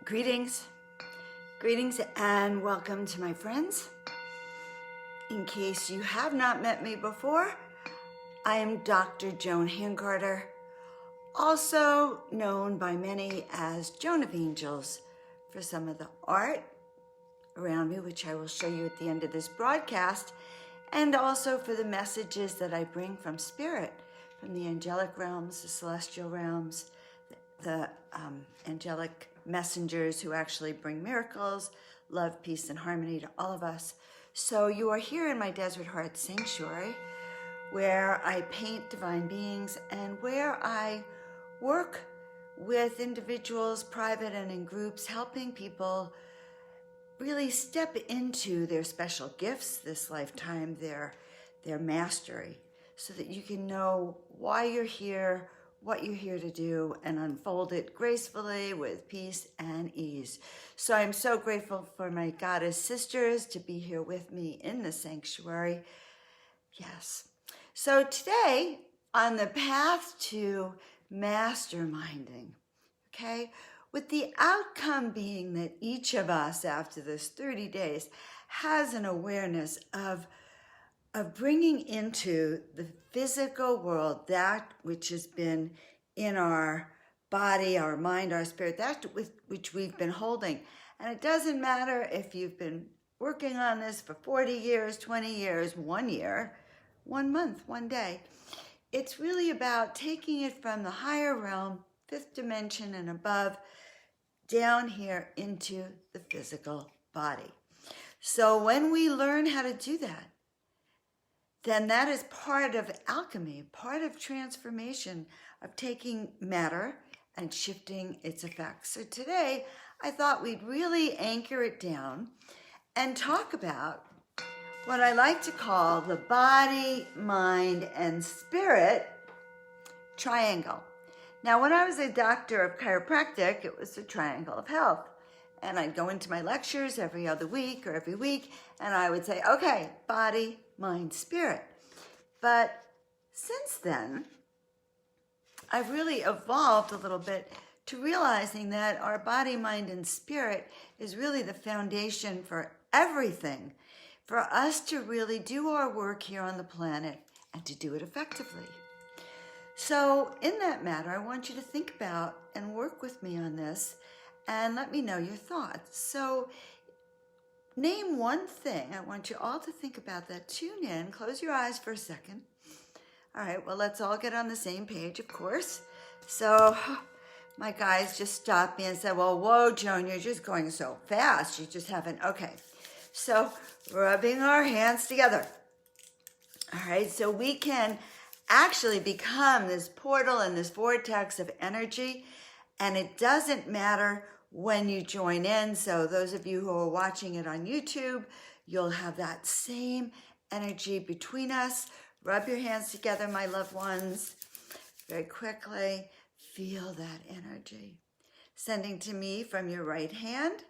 Greetings, and welcome to my friends. In case you have not met me before, I am Dr. Joan Hangarter, also known by many as Joan of Angels for some of the art around me, which I will show you at the end of this broadcast, and also for the messages that I bring from spirit, from the angelic realms, the celestial realms, the angelic messengers who actually bring miracles, love, peace, and harmony to all of us. So you are here in my Desert Heart Sanctuary, where I paint divine beings and where I work with individuals, private and in groups, helping people really step into their special gifts this lifetime, their mastery, so that you can know why you're here, what you're here to do, and unfold it gracefully with peace and ease. So I'm so grateful for my goddess sisters to be here with me in the sanctuary. Yes. So today, on the path to masterminding, okay, with the outcome being that each of us after this 30 days has an awareness of bringing into the physical world that which has been in our body, our mind, our spirit, that which we've been holding. And it doesn't matter if you've been working on this for 40 years, 20 years, 1 year, 1 month, 1 day. It's really about taking it from the higher realm, fifth dimension and above, down here into the physical body. So when we learn how to do that, then that is part of alchemy, part of transformation, of taking matter and shifting its effects. So today, I thought we'd really anchor it down and talk about what I like to call the body, mind, and spirit triangle. Now, when I was a doctor of chiropractic, it was the triangle of health. And I'd go into my lectures every other week or every week, and I would say, okay, body, mind, spirit. But since then, I've really evolved a little bit to realizing that our body, mind, and spirit is really the foundation for everything, for us to really do our work here on the planet and to do it effectively. So in that matter, I want you to think about and work with me on this and let me know your thoughts. So name one thing. I want you all to think about that. Tune in. Close your eyes for a second. All right, well, let's all get on the same page, of course. So my guys just stopped me and said, well, whoa, Joan, you're just going so fast. You just haven't. Okay, so rubbing our hands together. All right, so we can actually become this portal and this vortex of energy, and it doesn't matter when you join in. So those of you who are watching it on YouTube, you'll have that same energy between us. Rub your hands together, my loved ones. Very quickly, feel that energy. Sending to me from your right hand.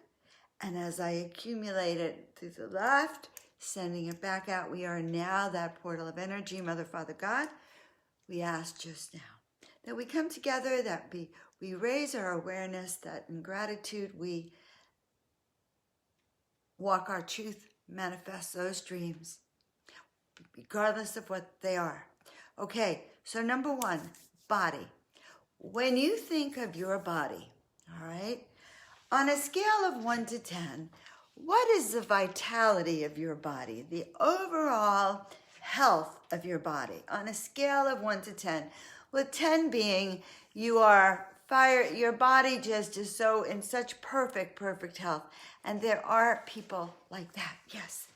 And as I accumulate it through the left, sending it back out, we are now that portal of energy. Mother, Father, God, we ask just now that we come together, that we raise our awareness, that in gratitude we walk our truth, manifest those dreams, regardless of what they are. Okay, so number one, body. When you think of your body, all right, on a scale of 1 to 10, what is the vitality of your body, the overall health of your body on a scale of 1 to 10? With 10 being you are fire, your body just is so in such perfect health. And there are people like that, yes.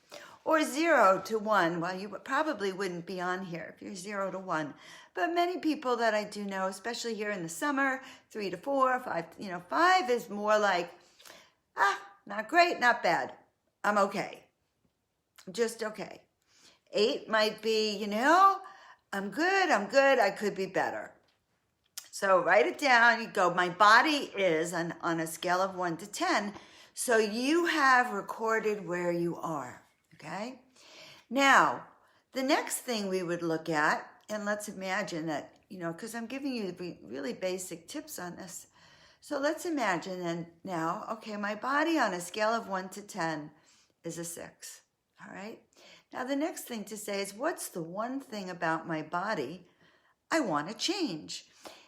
Or 0 to 1, well, you probably wouldn't be on here if you're 0 to 1. But many people that I do know, especially here in the summer, 3 to 4, 5, 5 is more like, not great, not bad. I'm okay. Just okay. 8 might be, I'm good, I could be better. So write it down, you go, my body is on a scale of 1 to 10. So you have recorded where you are, okay? Now, the next thing we would look at, and let's imagine that, because I'm giving you the really basic tips on this. So let's imagine then now, okay, my body on a scale of 1 to 10 is a 6. All right. Now the next thing to say is, what's the one thing about my body I want to change?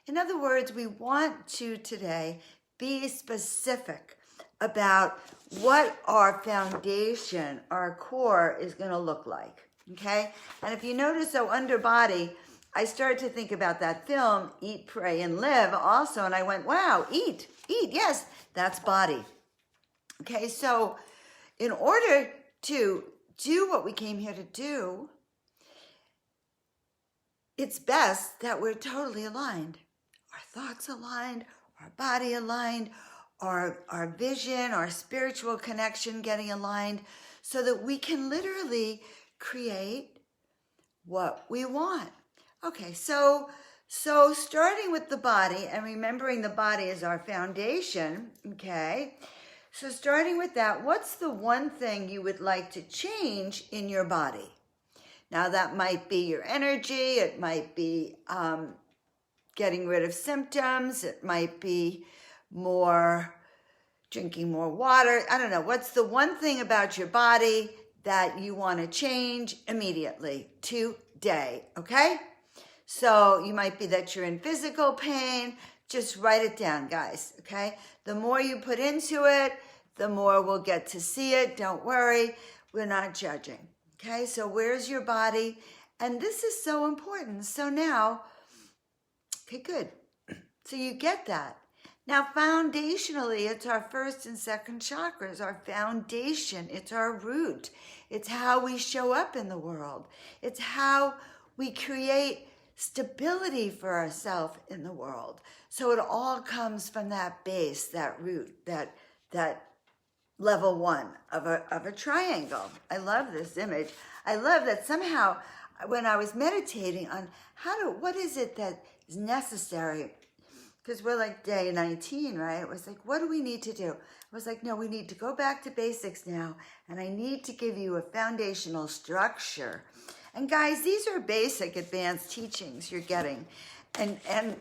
In other words, we want to today be specific about what our foundation, our core is going to look like. Okay. And if you notice, so under body, I started to think about that film, Eat, Pray, and Live also. And I went, wow, eat, yes, that's body. Okay, so in order to do what we came here to do, it's best that we're totally aligned. Our thoughts aligned, our body aligned, our vision, our spiritual connection getting aligned, so that we can literally create what we want. Okay, so starting with the body and remembering the body is our foundation, okay? So starting with that, what's the one thing you would like to change in your body? Now that might be your energy, it might be getting rid of symptoms, it might be drinking more water. I don't know. What's the one thing about your body that you want to change immediately, today, okay? So you might be that you're in physical pain. Just write it down, guys, okay? The more you put into it, the more we'll get to see it. Don't worry, we're not judging, okay? So where's your body? And this is so important. So now, okay, good. So you get that. Now, foundationally, it's our first and second chakras, our foundation. It's our root. It's how we show up in the world. It's how we create stability for ourselves in the world. So it all comes from that base, that root, that level 1 of a triangle. I love this image. I love that somehow when I was meditating on what is it that is necessary, because we're like day 19, right? It was like, what do we need to do? I was like, no, we need to go back to basics now, and I need to give you a foundational structure. And guys, these are basic advanced teachings you're getting. And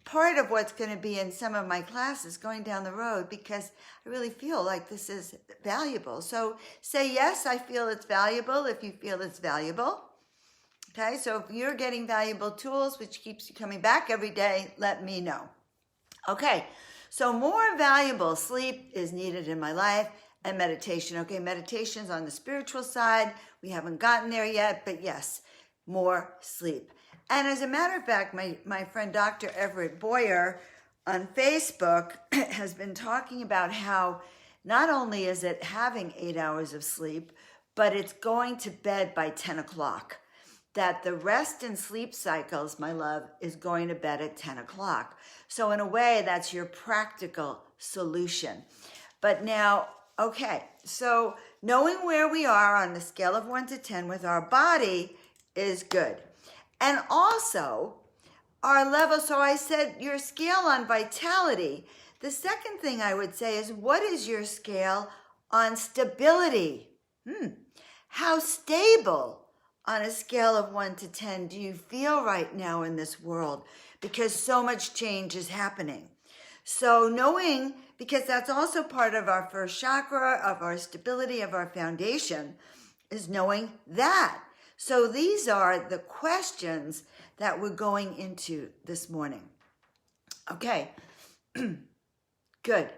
part of what's going to be in some of my classes going down the road, because I really feel like this is valuable. So say, yes, I feel it's valuable if you feel it's valuable. Okay, so if you're getting valuable tools, which keeps you coming back every day, let me know. Okay, so more valuable sleep is needed in my life, and meditation. Okay, meditation's on the spiritual side. We haven't gotten there yet, but yes, more sleep. And as a matter of fact, my friend Dr. Everett Boyer on Facebook has been talking about how not only is it having 8 hours of sleep, but it's going to bed by 10 o'clock. That the rest and sleep cycles, my love, is going to bed at 10 o'clock. So in a way, that's your practical solution. But now, okay, so knowing where we are on the scale of 1 to 10 with our body is good. And also our level, so I said your scale on vitality. The second thing I would say is, what is your scale on stability? How stable on a scale of 1 to 10 do you feel right now in this world? Because so much change is happening. So knowing, because that's also part of our first chakra, of our stability, of our foundation, is knowing that. So these are the questions that we're going into this morning. Okay, good.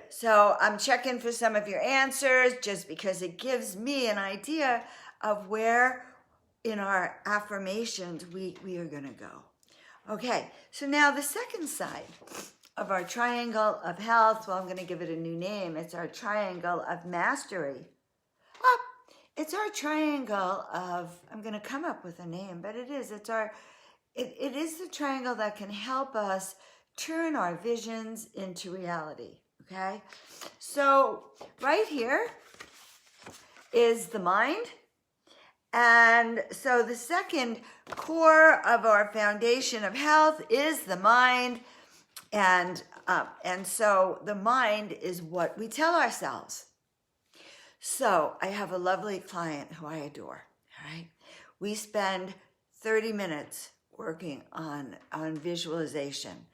So I'm checking for some of your answers just because it gives me an idea of where in our affirmations we are going to go. Okay, so now the second side of our triangle of health, well, I'm going to give it a new name. It's our triangle of mastery. It's our triangle of, I'm going to come up with a name, but it is the triangle that can help us turn our visions into reality, okay? So right here is the mind. And so the second core of our foundation of health is the mind. And so the mind is what we tell ourselves. So I have a lovely client who I adore, all right? We spend 30 minutes working on visualization,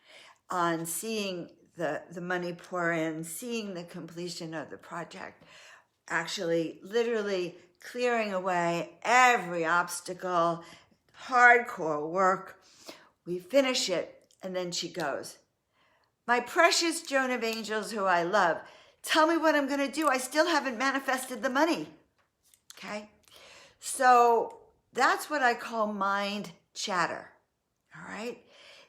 on seeing the money pour in, seeing the completion of the project, actually literally clearing away every obstacle, hardcore work. We finish it, and then she goes, "My precious Joan of Angels, who I love, tell me what I'm going to do. I still haven't manifested the money." Okay? So that's what I call mind chatter. All right?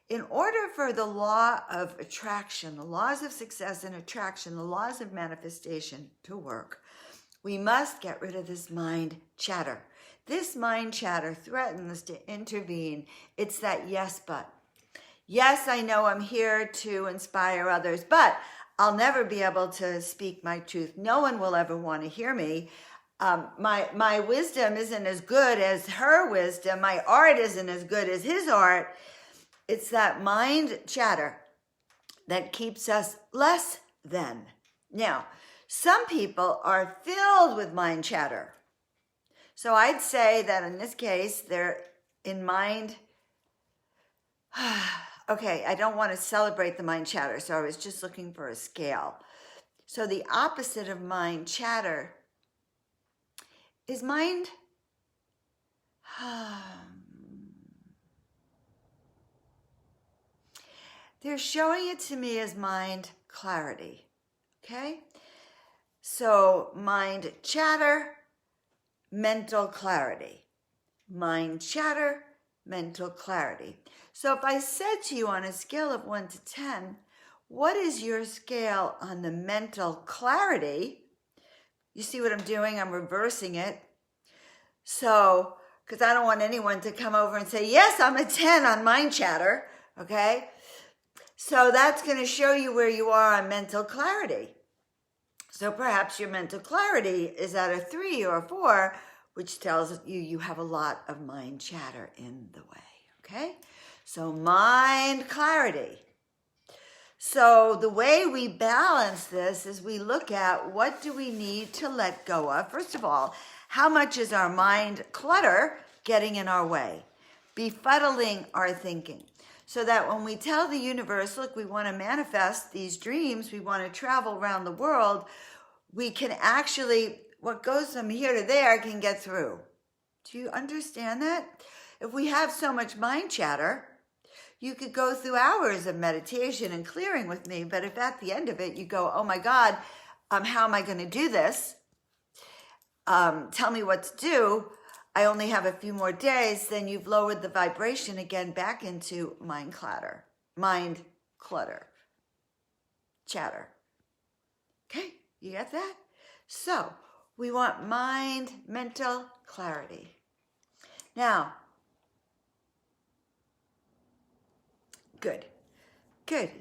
In order for the law of attraction, the laws of success and attraction, the laws of manifestation to work, we must get rid of this mind chatter. This mind chatter threatens to intervene. It's that yes, but. Yes, I know I'm here to inspire others, but I'll never be able to speak my truth. No one will ever want to hear me. My wisdom isn't as good as her wisdom. My art isn't as good as his art. It's that mind chatter that keeps us less than. Now, some people are filled with mind chatter. So I'd say that in this case, they're in mind. Okay, I don't want to celebrate the mind chatter, so I was just looking for a scale. So the opposite of mind chatter is mind. They're showing it to me as mind clarity. Okay? So mind chatter, mental clarity. Mind chatter, mental clarity. So if I said to you on a scale of 1 to 10, what is your scale on the mental clarity? You see what I'm doing? I'm reversing it. So, because I don't want anyone to come over and say, yes, I'm a 10 on mind chatter. Okay? So that's going to show you where you are on mental clarity. So perhaps your mental clarity is at a 3 or a 4, which tells you you have a lot of mind chatter in the way. Okay? So mind clarity. So the way we balance this is we look at what do we need to let go of. First of all, how much is our mind clutter getting in our way, befuddling our thinking? So that when we tell the universe, look, we want to manifest these dreams, we want to travel around the world, we can actually, what goes from here to there can get through. Do you understand that? If we have so much mind chatter, you could go through hours of meditation and clearing with me, but if at the end of it you go, oh my God, how am I going to do this? Tell me what to do. I only have a few more days, then you've lowered the vibration again back into mind clutter, chatter. Okay, you get that? So we want mental clarity. Now, good.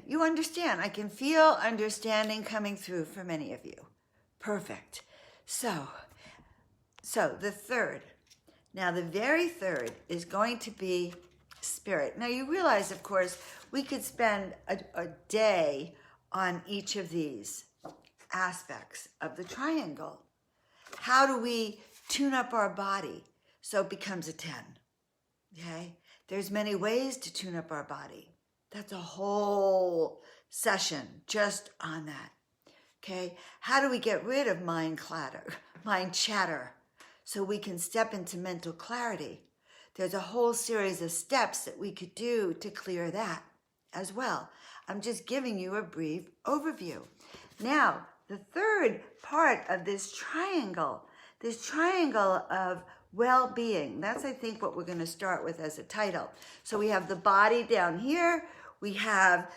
You understand. I can feel understanding coming through for many of you. Perfect. So the third. Now, the very third is going to be spirit. Now, you realize, of course, we could spend a day on each of these aspects of the triangle. How do we tune up our body so it becomes a 10? Okay? There's many ways to tune up our body. That's a whole session just on that. Okay? How do we get rid of mind chatter, so we can step into mental clarity? There's a whole series of steps that we could do to clear that as well. I'm just giving you a brief overview. Now, the third part of this triangle of well-being, that's, I think, what we're going to start with as a title. So we have the body down here. We have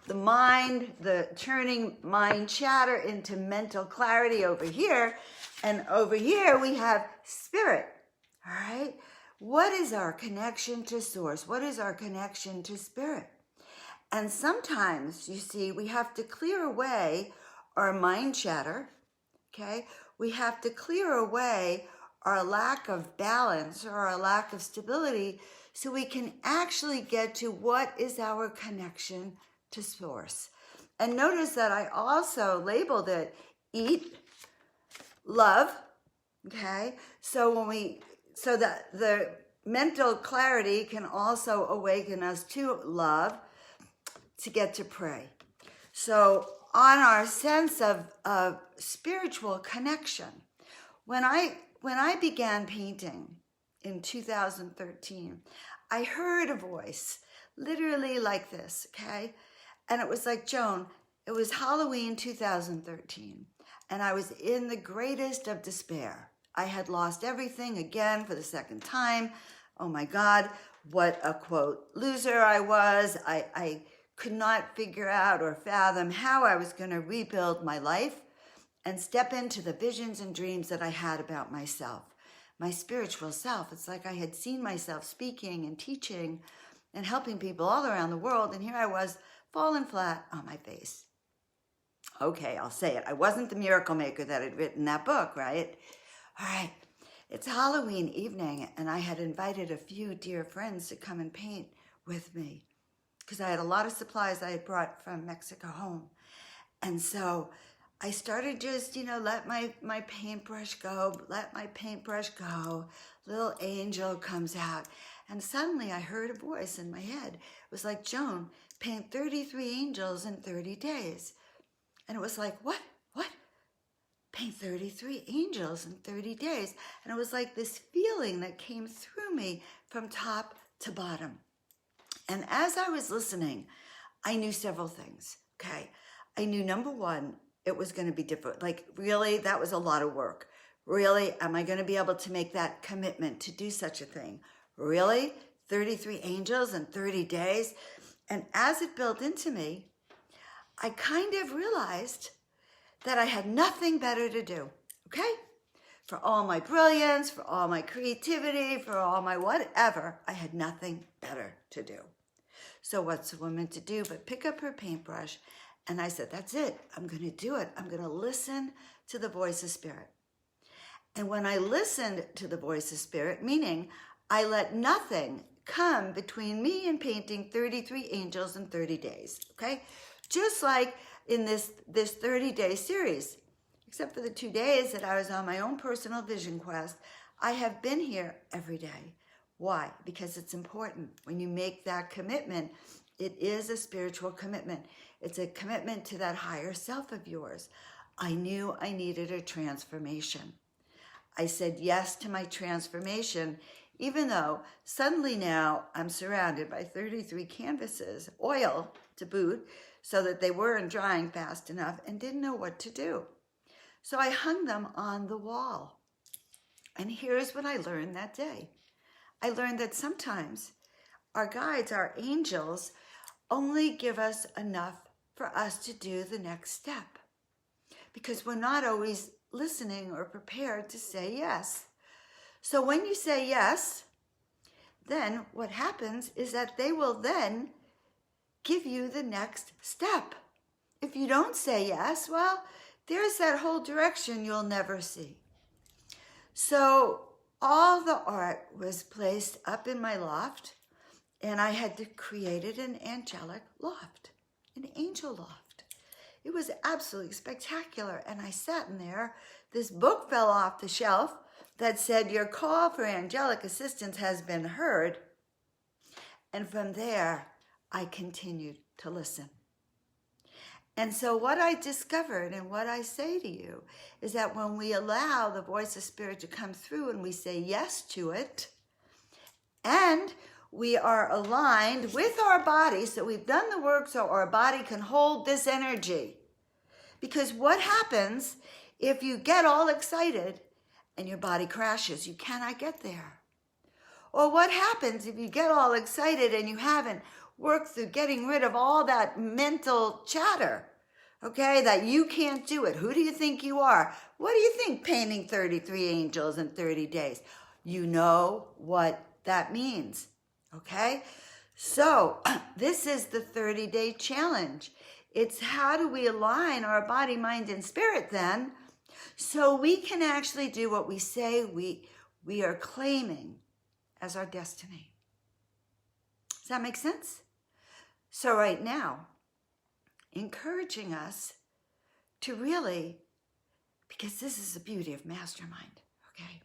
the mind, the turning mind chatter into mental clarity over here. And over here we have spirit. All right? What is our connection to source? What is our connection to spirit? And sometimes, you see, we have to clear away our mind chatter. Okay? We have to clear away our lack of balance or our lack of stability so we can actually get to what is our connection to source. And notice that I also labeled it eat, love, okay? So that the mental clarity can also awaken us to love, to get to pray. So on our sense of spiritual connection, when I began painting in 2013, I heard a voice literally like this, okay? And it was like, Joan, it was Halloween 2013, and I was in the greatest of despair. I had lost everything again for the second time. Oh my God, what a quote loser I was. I could not figure out or fathom how I was going to rebuild my life and step into the visions and dreams that I had about myself, my spiritual self. It's like I had seen myself speaking and teaching and helping people all around the world, and here I was falling flat on my face. Okay, I'll say it. I wasn't the miracle maker that had written that book, right? All right, it's Halloween evening, and I had invited a few dear friends to come and paint with me because I had a lot of supplies I had brought from Mexico home. And so I started just, let my paintbrush go, let my paintbrush go. Little angel comes out. And suddenly I heard a voice in my head. It was like, Joan, paint 33 angels in 30 days. And it was like, what? Paint 33 angels in 30 days. And it was like this feeling that came through me from top to bottom. And as I was listening, I knew several things, okay? I knew, number one, it was going to be different. Like, really, that was a lot of work. Really, am I going to be able to make that commitment to do such a thing? Really? 33 angels in 30 days? And as it built into me, I kind of realized that I had nothing better to do, okay? For all my brilliance, for all my creativity, for all my whatever, I had nothing better to do. So what's a woman to do but pick up her paintbrush? And I said, that's it. I'm going to do it. I'm going to listen to the voice of spirit. And when I listened to the voice of spirit, meaning I let nothing come between me and painting 33 angels in 30 days, okay? Just like in this 30-day series, except for the 2 days that I was on my own personal vision quest, I have been here every day. Why? Because it's important. When you make that commitment, it is a spiritual commitment. It's a commitment to that higher self of yours. I knew I needed a transformation. I said yes to my transformation, even though suddenly now I'm surrounded by 33 canvases, oil to boot, so that they weren't drying fast enough and didn't know what to do. So I hung them on the wall. And here's what I learned that day. I learned that sometimes our guides, our angels, only give us enough for us to do the next step, because we're not always listening or prepared to say yes. So when you say yes, then what happens is that they will then give you the next step. If you don't say yes, well, there's that whole direction you'll never see. So all the art was placed up in my loft, and I had created an angelic loft, an angel loft. It was absolutely spectacular. And I sat in there. This book fell off the shelf that said, your call for angelic assistance has been heard. And from there, I continued to listen. And so what I discovered and what I say to you is that when we allow the voice of spirit to come through and we say yes to it, and we are aligned with our body, so we've done the work so our body can hold this energy. Because what happens if you get all excited and your body crashes? You cannot get there. Or what happens if you get all excited and you haven't worked through getting rid of all that mental chatter, okay, that you can't do it? Who do you think you are? What do you think painting 33 angels in 30 days? You know what that means, okay? So this is the 30-day challenge. It's how do we align our body, mind, and spirit then so we can actually do what we say we are claiming as our destiny. Does that make sense? So right now, encouraging us to really, because this is the beauty of mastermind, okay?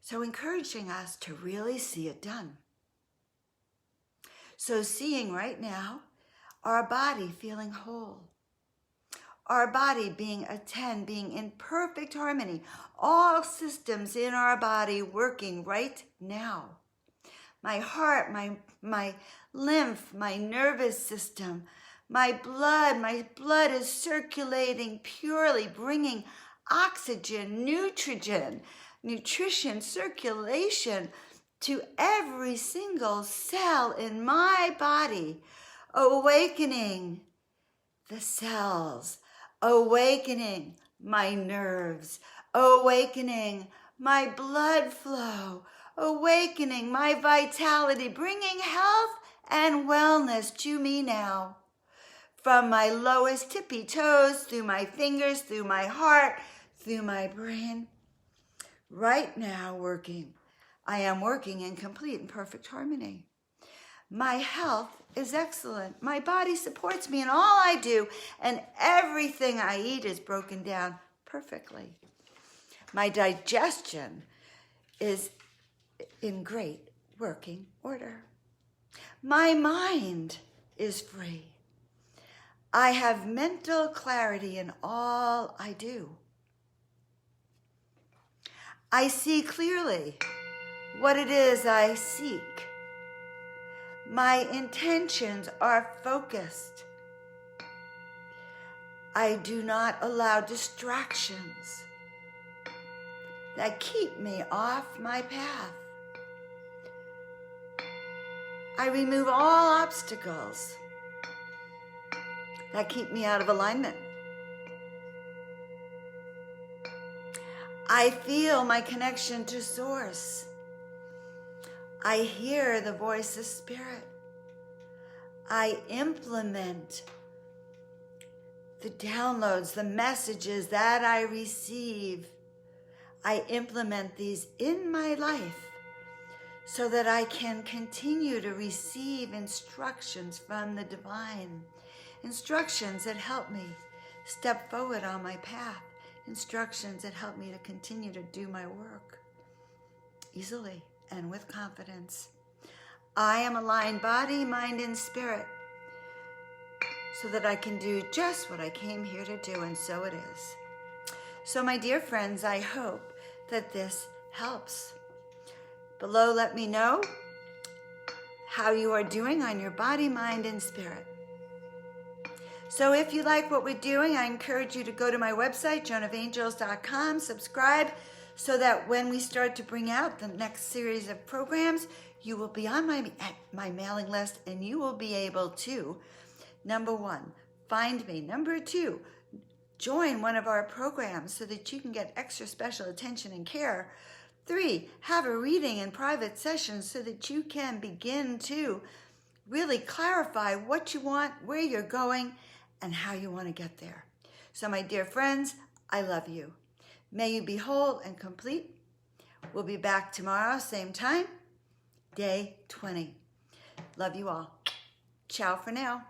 So encouraging us to really see it done. So seeing right now our body feeling whole, our body being a 10, being in perfect harmony, all systems in our body working right now. My heart, my lymph, my nervous system, my blood is circulating purely, bringing oxygen, nutrition, circulation to every single cell in my body, awakening the cells, awakening my nerves, awakening my blood flow, awakening my vitality, bringing health and wellness to me now. From my lowest tippy toes, through my fingers, through my heart, through my brain. Right now I am working in complete and perfect harmony. My health is excellent. My body supports me in all I do, and everything I eat is broken down perfectly. My digestion is in great working order. My mind is free. I have mental clarity in all I do. I see clearly what it is I seek. My intentions are focused. I do not allow distractions that keep me off my path. I remove all obstacles that keep me out of alignment. I feel my connection to Source. I hear the voice of Spirit. I implement the downloads, the messages that I receive. I implement these in my life so that I can continue to receive instructions from the divine. Instructions that help me step forward on my path. Instructions that help me to continue to do my work easily and with confidence. I am aligned body, mind, and spirit so that I can do just what I came here to do, and so it is. So my dear friends, I hope that this helps. Below, let me know how you are doing on your body, mind, and spirit. So if you like what we're doing, I encourage you to go to my website, joanofangels.com, subscribe, so that when we start to bring out the next series of programs, you will be on my mailing list, and you will be able to, number one, find me. Number two, join one of our programs so that you can get extra special attention and care. 3, have a reading and private session so that you can begin to really clarify what you want, where you're going, and how you want to get there. So my dear friends, I love you. May you be whole and complete. We'll be back tomorrow, same time, day 20. Love you all. Ciao for now.